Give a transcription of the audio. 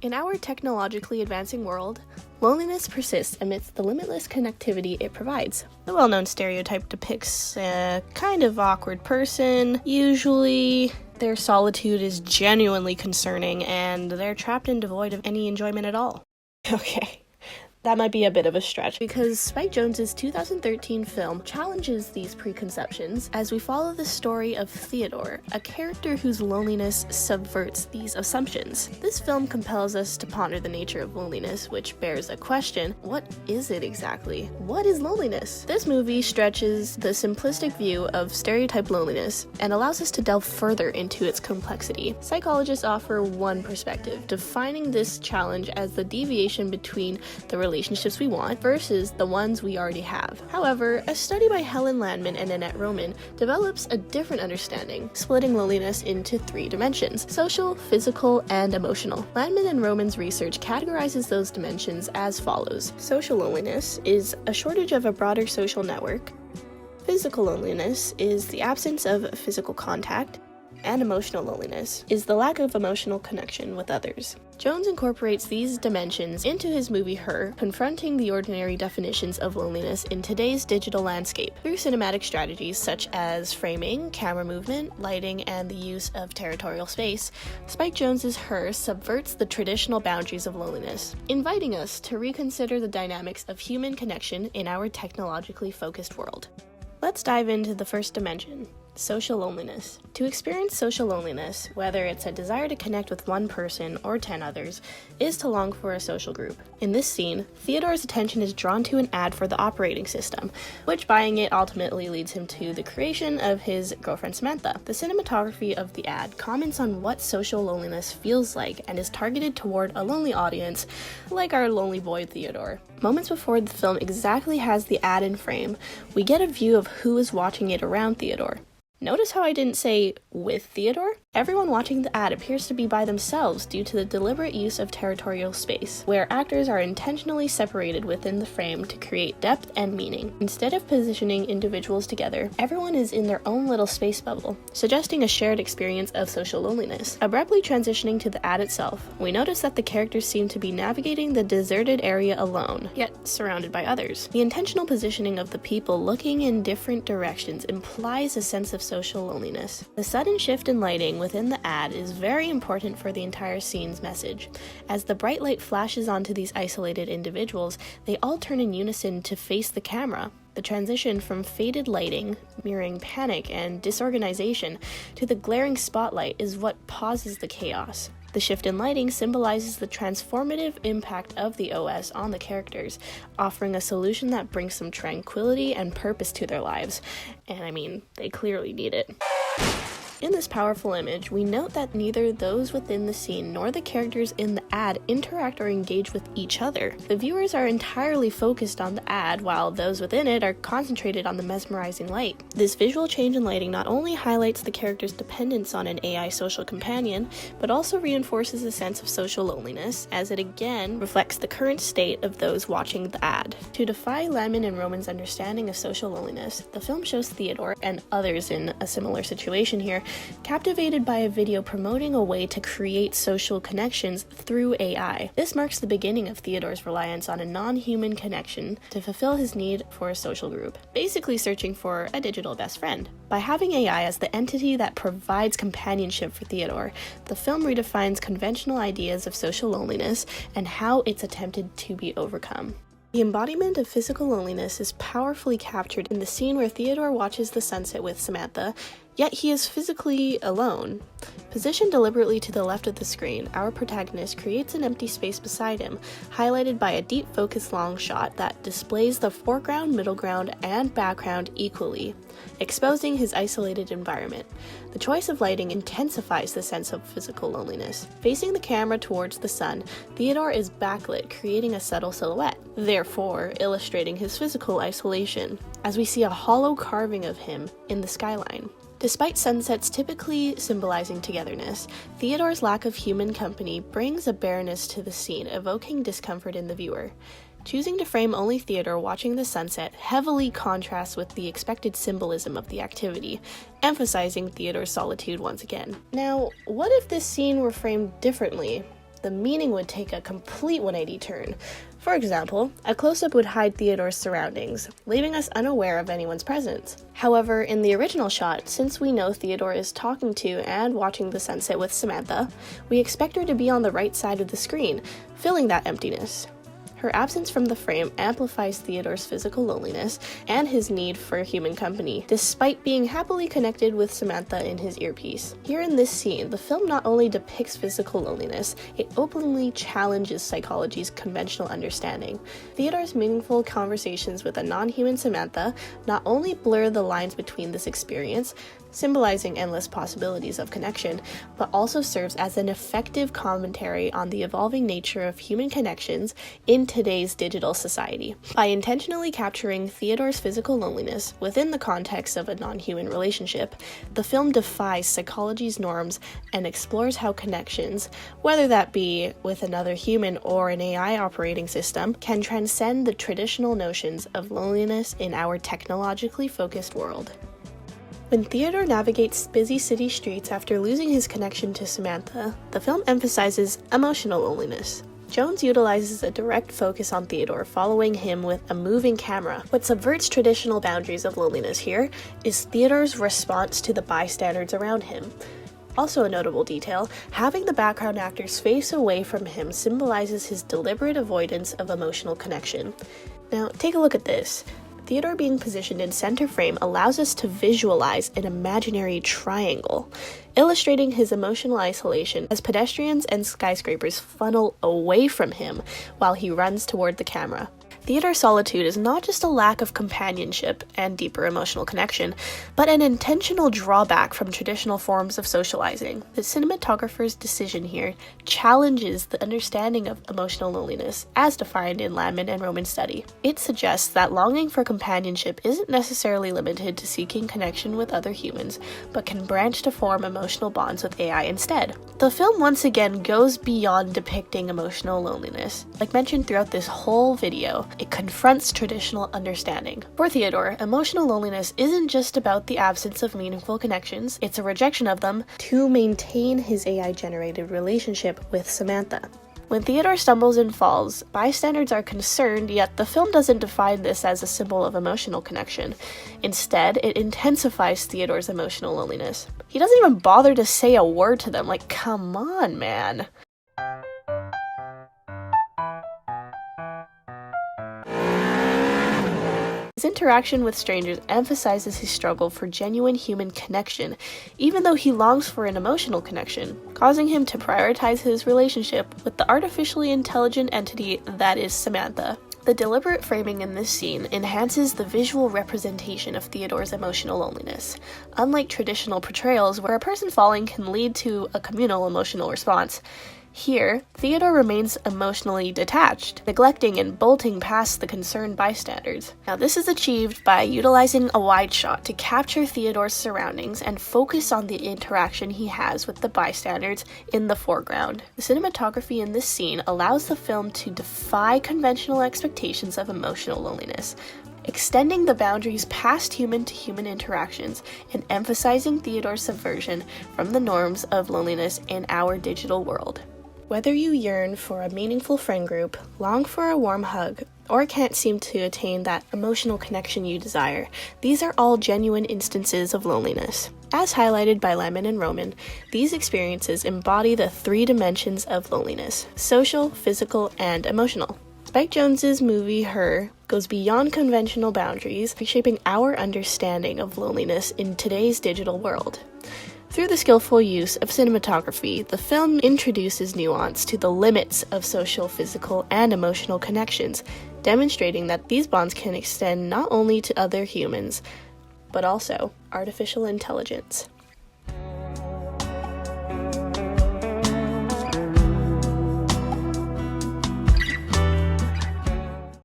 In our technologically advancing world, loneliness persists amidst the limitless connectivity it provides. The well-known stereotype depicts a kind of awkward person. Usually, their solitude is genuinely concerning, and they're trapped and devoid of any enjoyment at all. Okay. That might be a bit of a stretch, because Spike Jonze's 2013 film challenges these preconceptions as we follow the story of Theodore, a character whose loneliness subverts these assumptions. This film compels us to ponder the nature of loneliness, which bears a question: what is it exactly? What is loneliness? This movie stretches the simplistic view of stereotype loneliness and allows us to delve further into its complexity. Psychologists offer one perspective, defining this challenge as the deviation between the relationships we want versus the ones we already have. However, a study by Helen Landman and Annette Roman develops a different understanding, splitting loneliness into 3 dimensions: social, physical, and emotional. Landman and Roman's research categorizes those dimensions as follows. Social loneliness is a shortage of a broader social network. Physical loneliness is the absence of physical contact. And emotional loneliness is the lack of emotional connection with others. Jonze incorporates these dimensions into his movie Her, confronting the ordinary definitions of loneliness in today's digital landscape. Through cinematic strategies such as framing, camera movement, lighting, and the use of territorial space, Spike Jonze's Her subverts the traditional boundaries of loneliness, inviting us to reconsider the dynamics of human connection in our technologically focused world. Let's dive into the first dimension: social loneliness. To experience social loneliness, whether it's a desire to connect with one person or 10 others, is to long for a social group. In this scene, Theodore's attention is drawn to an ad for the operating system, which buying it ultimately leads him to the creation of his girlfriend Samantha. The cinematography of the ad comments on what social loneliness feels like and is targeted toward a lonely audience, like our lonely boy Theodore. Moments before the film exactly has the ad in frame, we get a view of who is watching it around Theodore. Notice how I didn't say with Theodore? Everyone watching the ad appears to be by themselves due to the deliberate use of territorial space, where actors are intentionally separated within the frame to create depth and meaning. Instead of positioning individuals together, everyone is in their own little space bubble, suggesting a shared experience of social loneliness. Abruptly transitioning to the ad itself, we notice that the characters seem to be navigating the deserted area alone, yet surrounded by others. The intentional positioning of the people looking in different directions implies a sense of social loneliness. The sudden shift in lighting within the ad is very important for the entire scene's message. As the bright light flashes onto these isolated individuals, they all turn in unison to face the camera. The transition from faded lighting, mirroring panic and disorganization, to the glaring spotlight is what pauses the chaos. The shift in lighting symbolizes the transformative impact of the OS on the characters, offering a solution that brings some tranquility and purpose to their lives. And I mean, they clearly need it. In this powerful image, we note that neither those within the scene nor the characters in the ad interact or engage with each other. The viewers are entirely focused on the ad, while those within it are concentrated on the mesmerizing light. This visual change in lighting not only highlights the character's dependence on an AI social companion, but also reinforces a sense of social loneliness, as it again reflects the current state of those watching the ad. To defy Landman and Roman's understanding of social loneliness, the film shows Theodore, and others in a similar situation here, captivated by a video promoting a way to create social connections through AI. This marks the beginning of Theodore's reliance on a non-human connection to fulfill his need for a social group, basically searching for a digital best friend. By having AI as the entity that provides companionship for Theodore, the film redefines conventional ideas of social loneliness and how it's attempted to be overcome. The embodiment of physical loneliness is powerfully captured in the scene where Theodore watches the sunset with Samantha, yet he is physically alone. Positioned deliberately to the left of the screen, our protagonist creates an empty space beside him, highlighted by a deep focus long shot that displays the foreground, middle ground, and background equally, exposing his isolated environment. The choice of lighting intensifies the sense of physical loneliness. Facing the camera towards the sun, Theodore is backlit, creating a subtle silhouette, therefore illustrating his physical isolation, as we see a hollow carving of him in the skyline. Despite sunsets typically symbolizing togetherness, Theodore's lack of human company brings a bareness to the scene, evoking discomfort in the viewer. Choosing to frame only Theodore watching the sunset heavily contrasts with the expected symbolism of the activity, emphasizing Theodore's solitude once again. Now, what if this scene were framed differently? the meaning would take a complete 180 turn. For example, a close-up would hide Theodore's surroundings, leaving us unaware of anyone's presence. However, in the original shot, since we know Theodore is talking to and watching the sunset with Samantha, we expect her to be on the right side of the screen, filling that emptiness. Her absence from the frame amplifies Theodore's physical loneliness and his need for human company, despite being happily connected with Samantha in his earpiece. Here in this scene, the film not only depicts physical loneliness, it openly challenges psychology's conventional understanding. Theodore's meaningful conversations with a non-human Samantha not only blur the lines between this experience, symbolizing endless possibilities of connection, but also serves as an effective commentary on the evolving nature of human connections in today's digital society. By intentionally capturing Theodore's physical loneliness within the context of a non-human relationship, the film defies psychology's norms and explores how connections, whether that be with another human or an AI operating system, can transcend the traditional notions of loneliness in our technologically focused world. When Theodore navigates busy city streets after losing his connection to Samantha, the film emphasizes emotional loneliness. Jones utilizes a direct focus on Theodore, following him with a moving camera. What subverts traditional boundaries of loneliness here is Theodore's response to the bystanders around him. Also a notable detail, having the background actors face away from him symbolizes his deliberate avoidance of emotional connection. Now, take a look at this. Theodore being positioned in center frame allows us to visualize an imaginary triangle, illustrating his emotional isolation as pedestrians and skyscrapers funnel away from him while he runs toward the camera. Theodore's solitude is not just a lack of companionship and deeper emotional connection, but an intentional drawback from traditional forms of socializing. The cinematographer's decision here challenges the understanding of emotional loneliness, as defined in Landman and Roman study. It suggests that longing for companionship isn't necessarily limited to seeking connection with other humans, but can branch to form emotional bonds with AI instead. The film once again goes beyond depicting emotional loneliness. Like mentioned throughout this whole video, it confronts traditional understanding. For Theodore, emotional loneliness isn't just about the absence of meaningful connections, it's a rejection of them to maintain his AI-generated relationship with Samantha. When Theodore stumbles and falls, bystanders are concerned, yet the film doesn't define this as a symbol of emotional connection. Instead, it intensifies Theodore's emotional loneliness. He doesn't even bother to say a word to them, like, come on, man. His interaction with strangers emphasizes his struggle for genuine human connection, even though he longs for an emotional connection, causing him to prioritize his relationship with the artificially intelligent entity that is Samantha. The deliberate framing in this scene enhances the visual representation of Theodore's emotional loneliness. Unlike traditional portrayals where a person falling can lead to a communal emotional response, here, Theodore remains emotionally detached, neglecting and bolting past the concerned bystanders. Now, this is achieved by utilizing a wide shot to capture Theodore's surroundings and focus on the interaction he has with the bystanders in the foreground. The cinematography in this scene allows the film to defy conventional expectations of emotional loneliness, extending the boundaries past human-to-human interactions and emphasizing Theodore's subversion from the norms of loneliness in our digital world. Whether you yearn for a meaningful friend group, long for a warm hug, or can't seem to attain that emotional connection you desire, these are all genuine instances of loneliness. As highlighted by Landman and Roman, these experiences embody the three dimensions of loneliness: social, physical, and emotional. Spike Jonze's movie Her goes beyond conventional boundaries, reshaping our understanding of loneliness in today's digital world. Through the skillful use of cinematography, the film introduces nuance to the limits of social, physical, and emotional connections, demonstrating that these bonds can extend not only to other humans, but also artificial intelligence.